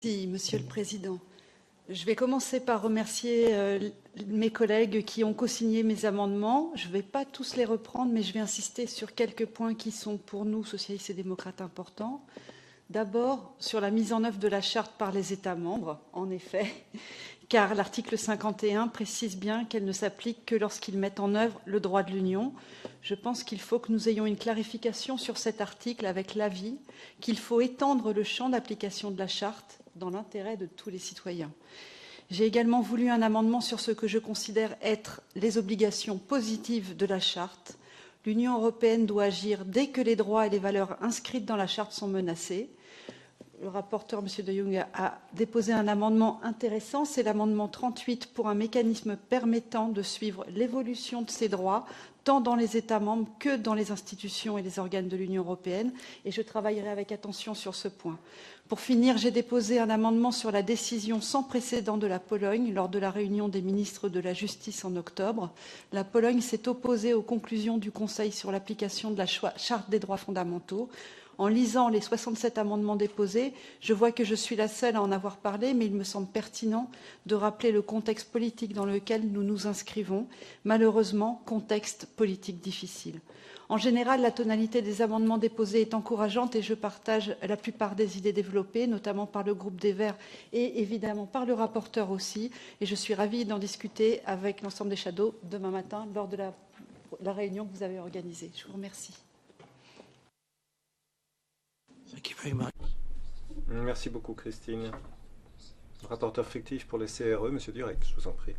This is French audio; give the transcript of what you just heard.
Merci, Monsieur le Président. Je vais commencer par remercier mes collègues qui ont co-signé mes amendements. Je ne vais pas tous les reprendre, mais je vais insister sur quelques points qui sont pour nous, socialistes et démocrates, importants. D'abord, sur la mise en œuvre de la Charte par les États membres, en effet, car l'article 51 précise bien qu'elle ne s'applique que lorsqu'ils mettent en œuvre le droit de l'Union. Je pense qu'il faut que nous ayons une clarification sur cet article avec l'avis qu'il faut étendre le champ d'application de la Charte dans l'intérêt de tous les citoyens. J'ai également voulu un amendement sur ce que je considère être les obligations positives de la Charte. L'Union européenne doit agir dès que les droits et les valeurs inscrites dans la Charte sont menacés. Le rapporteur, M. De Jong, a déposé un amendement intéressant, c'est l'amendement 38 pour un mécanisme permettant de suivre l'évolution de ces droits, tant dans les États membres que dans les institutions et les organes de l'Union européenne, et je travaillerai avec attention sur ce point. Pour finir, j'ai déposé un amendement sur la décision sans précédent de la Pologne lors de la réunion des ministres de la Justice en octobre. La Pologne s'est opposée aux conclusions du Conseil sur l'application de la Charte des droits fondamentaux. En lisant les 67 amendements déposés, je vois que je suis la seule à en avoir parlé, mais il me semble pertinent de rappeler le contexte politique dans lequel nous nous inscrivons. Malheureusement, contexte politique difficile. En général, la tonalité des amendements déposés est encourageante et je partage la plupart des idées développées, notamment par le groupe des Verts et évidemment par le rapporteur aussi. Et je suis ravie d'en discuter avec l'ensemble des shadows demain matin lors de la réunion que vous avez organisée. Je vous remercie. Merci beaucoup, Christine. Rapporteur fictif pour les CRE, M. Durek, je vous en prie.